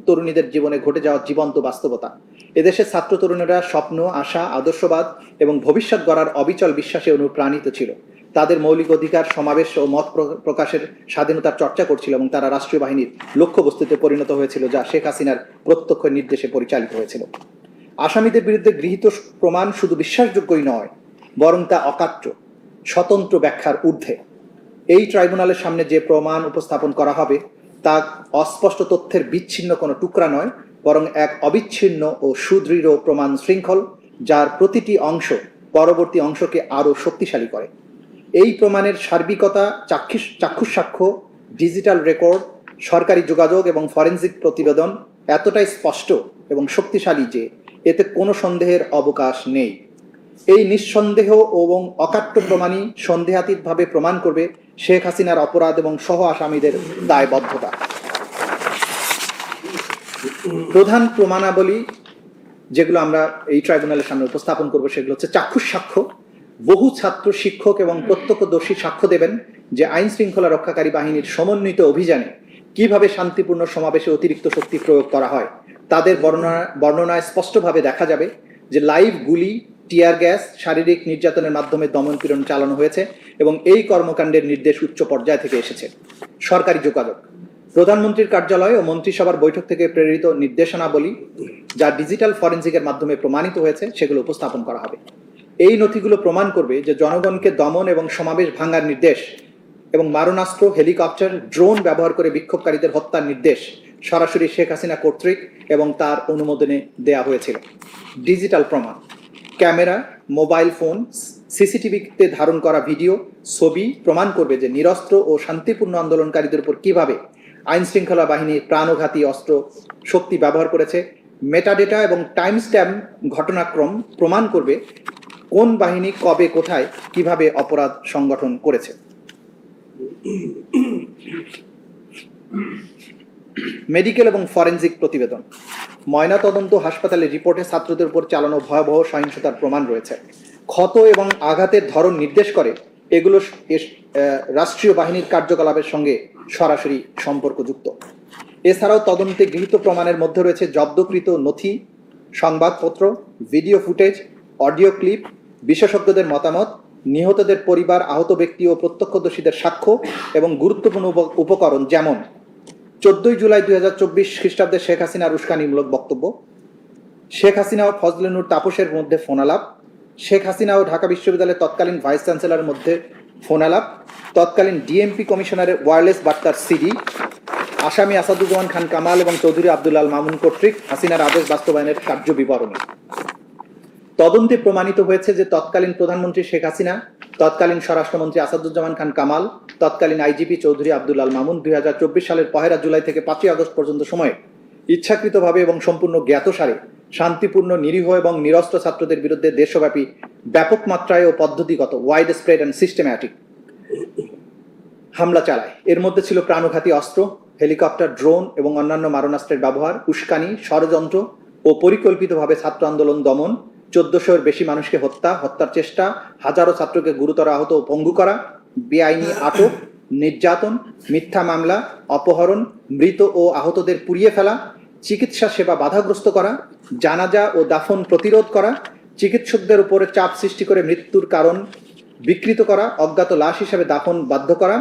তরুণীদের জীবনে ঘটে যাওয়া জীবন্ত বাস্তবতা। এদেশের ছাত্র তরুণেরা স্বপ্ন, আশা, আদর্শবাদ এবং ভবিষ্যৎ গড়ার অবিচল বিশ্বাসে অনুপ্রাণিত ছিল। তাদের মৌলিক অধিকার, সমাবেশ ও মত প্রকাশের স্বাধীনতার চর্চা করছিল এবং তারা রাষ্ট্রীয় বাহিনীর লক্ষ্যবস্তুতে পরিণত হয়েছিল, যা শেখ হাসিনার প্রত্যক্ষ নির্দেশে পরিচালিত হয়েছিল। আসামিদের বিরুদ্ধে গৃহীত প্রমাণ শুধু বিশ্বাসযোগ্যই নয়, বরং তা অকাট্য, স্বতন্ত্র ব্যাখ্যার ঊর্ধ্বে। এই ট্রাইব্যুনালের সামনে যে প্রমাণ উপস্থাপন করা হবে তা অস্পষ্ট তথ্যের বিচ্ছিন্ন কোনো টুকরা নয়, বরং এক অবিচ্ছিন্ন ও সুদৃঢ় প্রমাণ শৃঙ্খল, যার প্রতিটি অংশ পরবর্তী অংশকে আরও শক্তিশালী করে। এই প্রমাণের সার্বিকতা, চাক্ষুষ সাক্ষ্য, ডিজিটাল রেকর্ড, সরকারি যোগাযোগ এবং ফরেনসিক প্রতিবেদন এতটাই স্পষ্ট এবং শক্তিশালী যে এতে কোনো সন্দেহের অবকাশ নেই। এই নিঃসন্দেহ এবং অকাট্য প্রমাণই সন্দেহাতীতভাবে প্রমাণ করবে শেখ হাসিনার অপরাধ এবং সহ আসামিদের দায়বদ্ধতা। প্রধান প্রমাণাবলী যেগুলো আমরা এই ট্রাইব্যুনালের সামনে উপস্থাপন করব সেগুলো হচ্ছে চাক্ষুষ সাক্ষ্য। বহু ছাত্র, শিক্ষক এবং প্রত্যক্ষদর্শী সাক্ষ্য দেবেন যে আইন শৃঙ্খলা রক্ষাকারী বাহিনীর সমন্বিত অভিযানে কিভাবে শান্তিপূর্ণ সমাবেশে অতিরিক্ত শক্তি প্রয়োগ করা হয়। তাদের বর্ণনায় স্পষ্টভাবে দেখা যাবে যে লাইভ গুলি, টিয়ার গ্যাস, শারীরিক নির্যাতনের মাধ্যমে দমনপীড়ন চালানো হয়েছে এবং এই কর্মকাণ্ডের নির্দেশ উচ্চ পর্যায় থেকে এসেছে। সরকারি যোগাযোগ, প্রধানমন্ত্রীর কার্যালয় ও মন্ত্রিসভার বৈঠক থেকে প্রেরিত নির্দেশনাবলী যা ডিজিটাল ফরেনসিকের মাধ্যমে প্রমাণিত হয়েছে সেগুলো উপস্থাপন করা হবে। এই নথিগুলো প্রমাণ করবে যে জনগণকে দমন এবং সমাবেশ ভাঙার নির্দেশ এবং মারণাস্ত্র, হেলিকপ্টার, ড্রোন ব্যবহার করে বিক্ষোভকারীদের হত্যার নির্দেশ সরাসরি শেখ হাসিনা কর্তৃক এবং তার অনুমোদনে দেয়া হয়েছিল। ডিজিটাল প্রমাণ, ক্যামেরা, মোবাইল ফোন, সিসিটিভিতে ধারণ করা ভিডিও, ছবি প্রমাণ করবে যে নিরস্ত্র ও শান্তিপূর্ণ আন্দোলনকারীদের উপর কিভাবে আইন শৃঙ্খলা বাহিনী প্রাণঘাতী অস্ত্র শক্তি ব্যবহার করেছে। মেটাডেটা এবং টাইম স্ট্যাম্প ঘটনাক্রম প্রমাণ করবে কোন বাহিনী কবে, কোথায়, কিভাবে অপরাধ সংগঠন করেছে। মেডিকেল এবং ফরেনসিক প্রতিবেদন, ময়নাতদন্ত হাসপাতালের রিপোর্টে ছাত্রদের উপর চালানো ভয়াবহ সহিংসতার প্রমাণ রয়েছে। ক্ষত এবং আঘাতের ধরন নির্দেশ করে এগুলো রাষ্ট্রীয় বাহিনীর কার্যকলাপের সঙ্গে সরাসরি সম্পর্কযুক্ত। এছাড়াও তদন্তে গৃহীত প্রমাণের মধ্যে রয়েছে জব্দকৃত নথি, সংবাদপত্র, ভিডিও ফুটেজ, অডিও ক্লিপ, বিশেষজ্ঞদের মতামত, নিহতদের পরিবার, আহত ব্যক্তি ও প্রত্যক্ষদর্শীদের সাক্ষ্য এবং গুরুত্বপূর্ণ উপকরণ যেমন 14 জুলাই 2024 খ্রিস্টাব্দে শেখ হাসিনার উস্কানিমূলক বক্তব্য, শেখ হাসিনা ও ফজলে নূর তাপসের মধ্যে ফোনালাপ, শেখ হাসিনা ও ঢাকা বিশ্ববিদ্যালয়ের তৎকালীন ভাইস চ্যান্সেলরের মধ্যে ফোনালাপ, তৎকালীন ডিএমপি কমিশনারের ওয়্যারলেস বার্তার সিডি, আসামি আসাদুজ্জামান খান কামাল এবং চৌধুরী আব্দুল আল মামুন কর্তৃক হাসিনার আদেশ বাস্তবায়নের কার্য বিবরণী। তদন্তে প্রমাণিত হয়েছে যে তৎকালীন প্রধানমন্ত্রী শেখ হাসিনা, তৎকালীন স্বরাষ্ট্রমন্ত্রী আসাদুজ্জামান খান কামাল, তৎকালীন আইজিপি চৌধুরী আব্দুল আল মামুন 2024 সালের 1 জুলাই থেকে 5 আগস্ট পর্যন্ত সময়ে ইচ্ছাকৃতভাবে এবং সম্পূর্ণ জ্ঞাতসারে শান্তিপূর্ণ, নিরীহ এবং নিরস্ত্র ছাত্রদের বিরুদ্ধে দেশব্যাপী ব্যাপক মাত্রায় ও পদ্ধতিগত ওয়াইড স্প্রেড অ্যান্ড সিস্টেম্যাটিক হামলা চালায়। এর মধ্যে ছিল প্রাণঘাতী অস্ত্র, হেলিকপ্টার, ড্রোন এবং অন্যান্য মারণাস্ত্রের ব্যবহার, উস্কানি, ষড়যন্ত্র ও পরিকল্পিতভাবে ছাত্র আন্দোলন দমন, 1400-এর বেশি মানুষকে হত্যার চেষ্টা, হাজারো ছাত্রকে গুরুতর আহত ও পঙ্গু করা, বেআইনি আটক, নির্যাতন, মিথ্যা মামলা, অপহরণ, মৃত ও আহতদের পুড়িয়ে ফেলা, চিকিৎসা সেবা বাধাগ্রস্ত করা, জানাজা ও দাফন প্রতিরোধ করা, চিকিৎসকদের উপরে চাপ সৃষ্টি করে মৃত্যুর কারণ বিকৃত করা, অজ্ঞাত লাশ হিসাবে দাফন বাধ্য করা,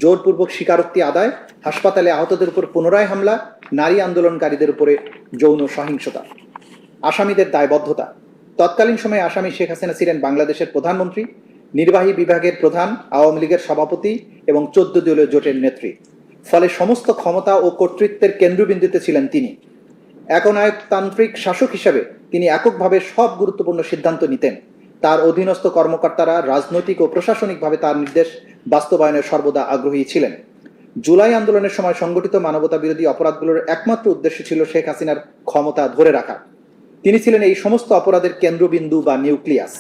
জোরপূর্বক স্বীকারোক্তি আদায়, হাসপাতালে আহতদের উপর পুনরায় হামলা, নারী আন্দোলনকারীদের উপরে যৌন সহিংসতা। আসামিদের দায়বদ্ধতা। তৎকালীন সময়ে আসামি শেখ হাসিনা ছিলেন বাংলাদেশের প্রধানমন্ত্রী, নির্বাহী বিভাগের প্রধান, আওয়ামী লীগের সভাপতি এবং 14 দলীয় জোটের নেত্রী। ফলে সমস্ত ক্ষমতা ও কর্তৃত্বের কেন্দ্রবিন্দুতে ছিলেন তিনি। একনায়কতান্ত্রিক শাসক হিসেবে তিনি এককভাবে সব গুরুত্বপূর্ণ সিদ্ধান্ত নিতেন। তার অধীনস্থ কর্মকর্তারা রাজনৈতিক ও প্রশাসনিকভাবে তার নির্দেশ বাস্তবায়নের সর্বদা আগ্রহী ছিলেন। জুলাই আন্দোলনের সময় সংগঠিত মানবতা বিরোধী অপরাধগুলোর একমাত্র উদ্দেশ্য ছিল শেখ হাসিনার ক্ষমতা ধরে রাখা। তিনি ছিলেন এই সমস্ত অপরাধের কেন্দ্রবিন্দু বা নিউক্লিয়াস।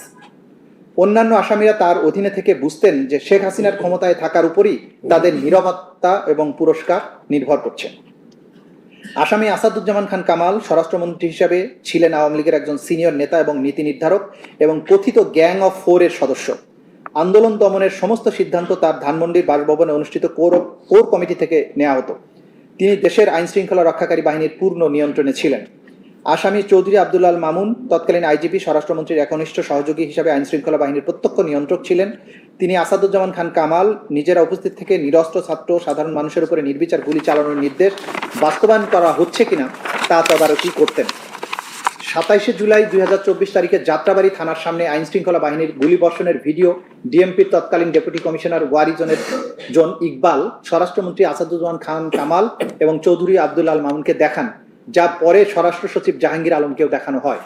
অন্যান্য আসামিরা তার অধীনে থেকে বুঝতেন যে শেখ হাসিনার ক্ষমতায় থাকার উপরই তাদের নিরাপত্তা এবং পুরস্কার নির্ভর করছে। আসামি আসাদুজ্জামান খান কামাল স্বরাষ্ট্রমন্ত্রী হিসাবে ছিলেন আওয়ামী লীগের একজন সিনিয়র নেতা এবং নীতি নির্ধারক এবং কথিত গ্যাং অফ 4 এর সদস্য। আন্দোলন দমনের সমস্ত সিদ্ধান্ত তার ধানমন্ডির বাসভবনে অনুষ্ঠিত কোর কমিটি থেকে নেওয়া হতো। তিনি দেশের আইন শৃঙ্খলা রক্ষাকারী বাহিনীর পূর্ণ নিয়ন্ত্রণে ছিলেন। আসামি চৌধুরী আব্দুল্লাহ আল মামুন তৎকালীন আইজিপি স্বরাষ্ট্রমন্ত্রীর একনিষ্ঠ সহযোগী হিসাবে আইন শৃঙ্খলা বাহিনীর প্রত্যক্ষ নিয়ন্ত্রক ছিলেন। তিনি আসাদুজ্জামান খান কামাল নিজেরা উপস্থিত থেকে নিরস্ত্র ছাত্র সাধারণ মানুষের উপরে নির্বিচার গুলি চালানোর নির্দেশ বাস্তবায়ন করা হচ্ছে কিনা তা তদারকি করতেন। 27 জুলাই 2024 তারিখে যাত্রাবাড়ি থানার সামনে আইন শৃঙ্খলা বাহিনীর গুলিবর্ষণের ভিডিও ডিএমপির তৎকালীন ডেপুটি কমিশনার ওয়ারি জোন ইকবাল স্বরাষ্ট্রমন্ত্রী আসাদুজ্জামান খান কামাল এবং চৌধুরী আব্দুল্লাহ আল মামুনকে দেখান, যা পরে স্বরাষ্ট্র সচিব জাহাঙ্গীর আলমকেও দেখানো হয়।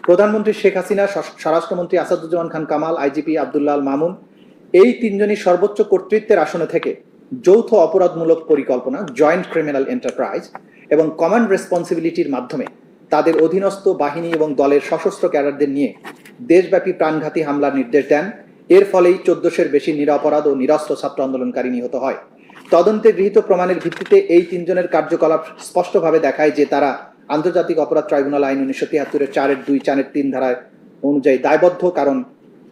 প্রধানমন্ত্রী শেখ হাসিনা, স্বরাষ্ট্রমন্ত্রী আসাদুজ্জামান খান কামাল, আইজিপি আব্দুল্লাহ আল মামুন এই তিনজনই সর্বোচ্চ কর্তৃত্বের আসনে থেকে যৌথ অপরাধমূলক পরিকল্পনা, জয়েন্ট ক্রিমিনাল এন্টারপ্রাইজ এবং কমান্ড রেসপন্সিবিলিটির মাধ্যমে তাদের অধীনস্থ বাহিনী এবং দলের সশস্ত্র ক্যাডারদের নিয়ে দেশব্যাপী প্রাণঘাতী হামলার নির্দেশ দেন। এর ফলেই 1400-এর বেশি নিরপরাধ ও নিরস্ত্র ছাত্র আন্দোলনকারী নিহত হয়। তদন্তে গৃহীত প্রমাণের ভিত্তিতে এই তিনজনের কার্যকলাপ স্পষ্টভাবে দেখায় যে তারা আন্তর্জাতিক অপরাধ ট্রাইব্যুনাল আইন 1973-এর 4-2, 4-3 ধারায় অনুযায়ী দায়বদ্ধ, কারণ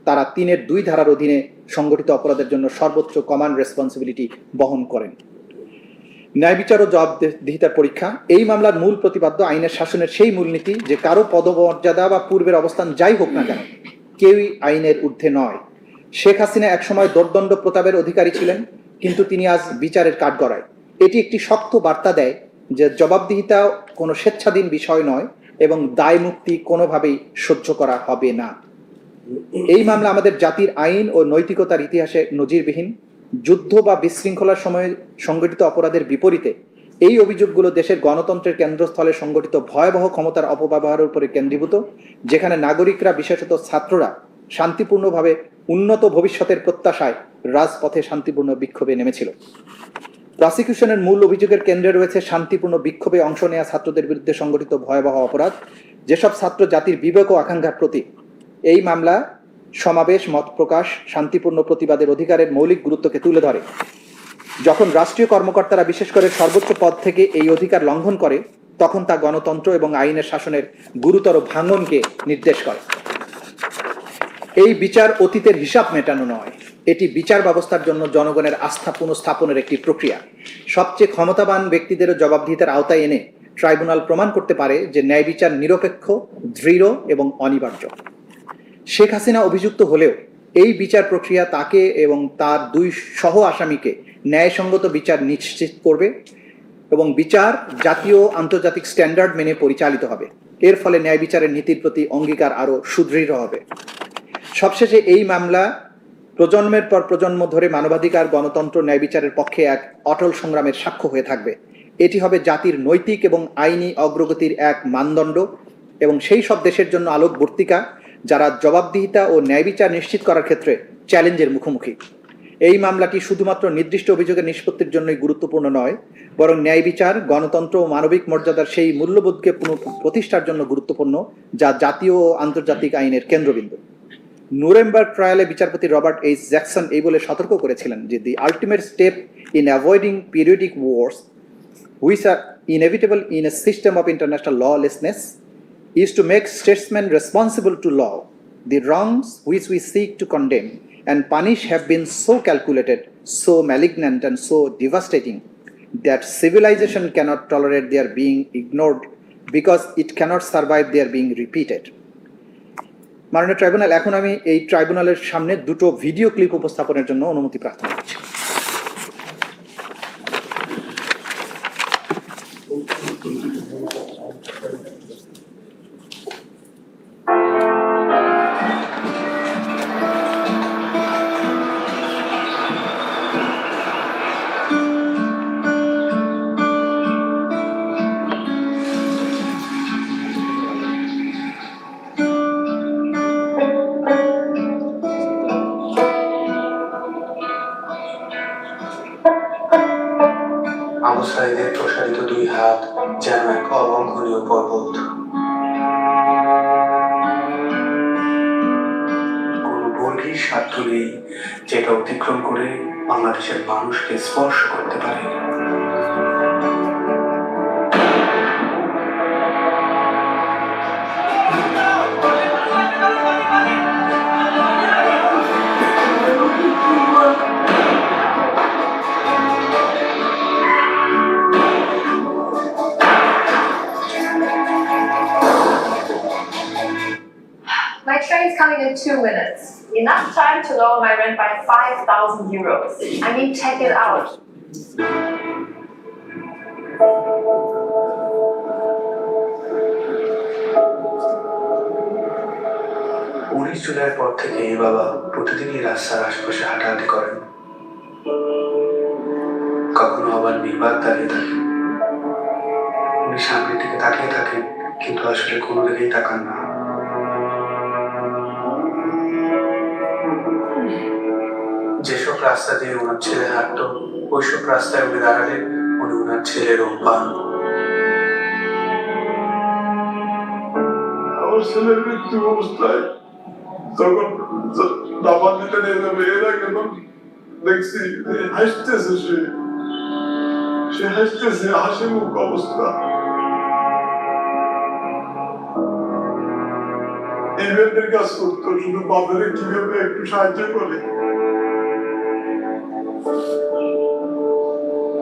তারা 3-2 ধারার অধীনে সংগঠিত অপরাধের জন্য সর্বোচ্চ কমান্ড রেসপন্সিবিলিটি বহন করেন। ন্যায় বিচার ও জবাবদিহিতার পরীক্ষা। এই মামলার মূল প্রতিপাদ্য আইনের শাসনের সেই মূলনীতি যে কারো পদমর্যাদা বা পূর্বের অবস্থান যাই হোক না কেন, কেউই আইনের ঊর্ধ্বে নয়। শেখ হাসিনা একসময় দোর্দণ্ড প্রতাপের অধিকারী ছিলেন, কিন্তু তিনি আজ বিচারের কাঠগড়ায়। এটি একটি শক্ত বার্তা দেয় যে জবাবদিহিতা কোনো স্বেচ্ছাধীন বিষয় নয় এবং দায় মুক্তি কোনোভাবেই সহ্য করা হবে না। এই মামলা আমাদের জাতির আইন ও নৈতিকতার ইতিহাসে নজিরবিহীন। যুদ্ধ বা বিশৃঙ্খলার সময়ে সংগঠিত অপরাধের বিপরীতে এই অভিযোগগুলো দেশের গণতন্ত্রের কেন্দ্রস্থলে সংগঠিত ভয়াবহ ক্ষমতার অপব্যবহারের উপরে কেন্দ্রীভূত, যেখানে নাগরিকরা, বিশেষত ছাত্ররা শান্তিপূর্ণভাবে উন্নত ভবিষ্যতের প্রত্যাশায় রাজপথে শান্তিপূর্ণ বিক্ষোভে নেমেছিল। প্রসিকিউশনের মূল অভিযোগের কেন্দ্রে রয়েছে শান্তিপূর্ণ বিক্ষোভে অংশ নেওয়া ছাত্রদের বিরুদ্ধে সংগঠিত ভয়াবহ অপরাধ, যেসব ছাত্র জাতির বিবেক ও আকাঙ্ক্ষার প্রতীক। এই মামলা সমাবেশ, মত প্রকাশ, শান্তিপূর্ণ প্রতিবাদের অধিকারের মৌলিক গুরুত্বকে তুলে ধরে। যখন রাষ্ট্রীয় কর্মকর্তারা বিশেষ করে সর্বোচ্চ পদ থেকে এই অধিকার লঙ্ঘন করে, তখন তা গণতন্ত্র এবং আইনের শাসনের গুরুতর ভাঙনকে নির্দেশ করে। এই বিচার অতীতের হিসাব মেটানো নয়, এটি বিচার ব্যবস্থার জন্য জনগণের আস্থা পুনঃস্থাপনের একটি প্রক্রিয়া। সবচেয়ে ক্ষমতাবান ব্যক্তিদেরও জবাবদিহিতার আওতায় এনে ট্রাইব্যুনাল প্রমাণ করতে পারে যে ন্যায় বিচার নিরপেক্ষ, দৃঢ় এবং অনিবার্য। শেখ হাসিনা অভিযুক্ত হলেও এই বিচার প্রক্রিয়া তাকে এবং তার 2 সহ আসামিকে ন্যায়সঙ্গত বিচার নিশ্চিত করবে এবং বিচার জাতীয় আন্তর্জাতিক স্ট্যান্ডার্ড মেনে পরিচালিত হবে। এর ফলে ন্যায় বিচারের নীতির প্রতি অঙ্গীকার আরও সুদৃঢ় হবে। সবশেষে এই মামলা প্রজন্মের পর প্রজন্ম ধরে মানবাধিকার, গণতন্ত্র, ন্যায় বিচারের পক্ষে এক অটল সংগ্রামের সাক্ষ্য হয়ে থাকবে। এটি হবে জাতির নৈতিক এবং আইনি অগ্রগতির এক মানদণ্ড এবং সেই সব দেশের জন্য আলোকবর্তিকা যারা জবাবদিহিতা ও ন্যায় বিচার নিশ্চিত করার ক্ষেত্রে চ্যালেঞ্জের মুখোমুখি। এই মামলাটি শুধুমাত্র নির্দিষ্ট অভিযোগের নিষ্পত্তির জন্যই গুরুত্বপূর্ণ নয়, বরং ন্যায় বিচার, গণতন্ত্র ও মানবিক মর্যাদার সেই মূল্যবোধকে প্রতিষ্ঠার জন্য গুরুত্বপূর্ণ, যা জাতীয় ও আন্তর্জাতিক আইনের কেন্দ্রবিন্দু। নুরেমবার্গ ট্রায়ালে বিচারপতি রবার্ট এইচ জ্যাকসন এই বলে সতর্ক করেছিলেন যে the ultimate step in avoiding periodic wars which are inevitable in a system of international lawlessness is to make statesmen responsible to law. The wrongs which we seek to condemn and punish have been so calculated so malignant and so devastating that civilization cannot tolerate their being ignored because it cannot survive their being repeated. মাননীয় tribunal, এখন আমি এই ট্রাইব্যুনালের সামনে দুটো video clip উপস্থাপনের জন্য অনুমতি প্রার্থনা করছি। আবু সাঈদের প্রসারিত দুই হাত যেন এক অলঙ্ঘনীয় পর্বত। কোনো বর্গীর স্বার্থ নেই যেটা অতিক্রম করে বাংলাদেশের মানুষকে স্পর্শ করতে পারে। My train's coming in 2 minutes. Enough time to lower my rent by 5,000 euros. I mean, check it out. 19 জুলাইয়ের পর থেকে এই বাবা প্রতিদিনই রাস্তার আশেপাশে হাঁটাহাঁটি করেন। কখনো আবার নির্বাক দাঁড়িয়ে থাকেন। উনি সামনের দিকে তাকিয়ে থাকেন, কিন্তু আসলে কোনো দিকেই তাকান না। যেসব রাস্তা দিয়ে ওনার ছেলে হাঁটতো, ওইসব রাস্তায় উনি দাঁড়ালে উনি ওনার ছেলের পান। আমার ছেলের মৃত্যু অবস্থায় তখন দাবান দিতে নিয়ে যাবে, এর আগে দেখছি হাসতেছে, সে হাসতেছে, হাসি মুখ অবস্থা। ইভেন্টের কাজ করতো, শুধু বাজারে কিভাবে একটু সাহায্য করে,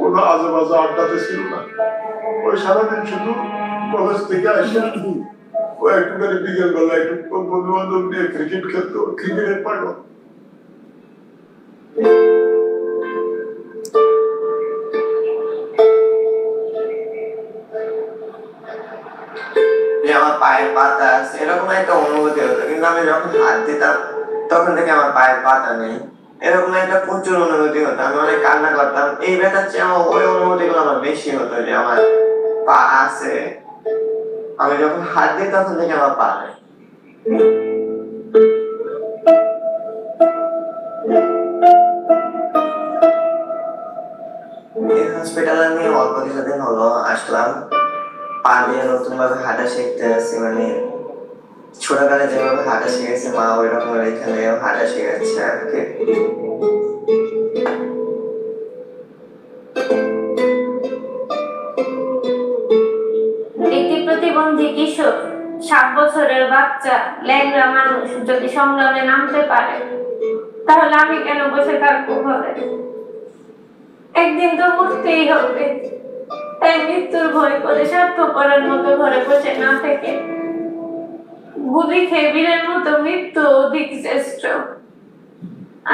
কোনো আজে বাজে আড্ডাতে ছিল না। ওই সারাদিন শুধু কলেজ থেকে আসে ও একটুখানি বিকেল বেলা একটু বন্ধু বান্ধব নিয়ে ক্রিকেট খেলতো, ক্রিকেটের পাগল। আমার পায়ের পাতা আছে এরকম একটা অনুভূতি হতো, কিন্তু আমি যখন হাত দিতাম তখন থেকে আমার পায়ের পাতা নেই, এরকম একটা প্রচুর অনুভূতি হতো। আমি অনেক কান্না করতাম। এই ব্যথার চেয়ে আমার ওই অনুভূতি গুলো আমার বেশি হতো, যে আমার পা আছে, আমি যখন হাত দিই তখন থেকে আমার পা নেই। এই হসপিটালে আমি অল্প কিছুদিন হলো আসলাম, পা দিয়ে নতুন ভাবে হাঁটা শিখতে আসছি। মানে ছোটকালে যেভাবে হাঁটা শিখেছি মা, ওই রকম এখানে হাঁটা শিখাচ্ছে আর কি। একটি প্রতিবন্ধী কিশোর, 7 বছরের বাচ্চা, ল্যাংড়া মানুষ যদি সংগ্রামে নামতে পারে, তাহলে আমি কেন বসে থাকবো ঘরে? একদিন তো মরতেই হবে। তাই মৃত্যুর ভয় করে স্বার্থপরের মতো ঘরে বসে না থেকে গুলি খেয়ে বীরের মতো মৃত্যু অধিক শ্রেষ্ঠ।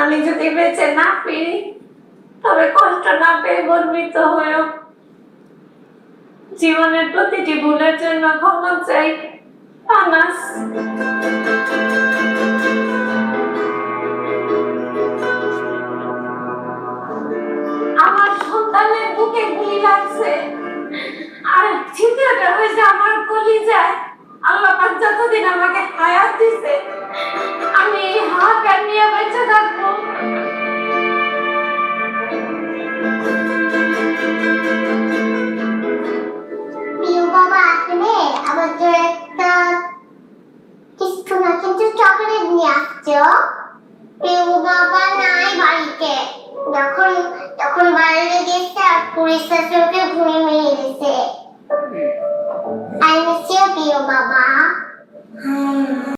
আমি যদি বেঁচে না ফিরি, তবে কষ্ট না পেয়ে গর্বিত হয়েও জীবনের প্রতিটি ভুলের জন্য ক্ষমা চাই। আনাস। আমার সন্তানের বুকে গুলি লাগছে, আর ছিদ্রটা হয়েছে আমার কলিজায়। আল্লাহ পাক যতদিন আমাকে হায়াত দিছে, আমি এই হাহাকার নিয়ে বেঁচে থাকবো। প্রিয় বাবা, আসলে আমার জন্য একটা কিছু না কিন্তু চকলেট নিয়ে আসছো। প্রিয় বাবা নাই বাড়িতে, যখন বাইরে গেছে আর পুলিশ শাসনকে ঘুরে মেরে দিছে।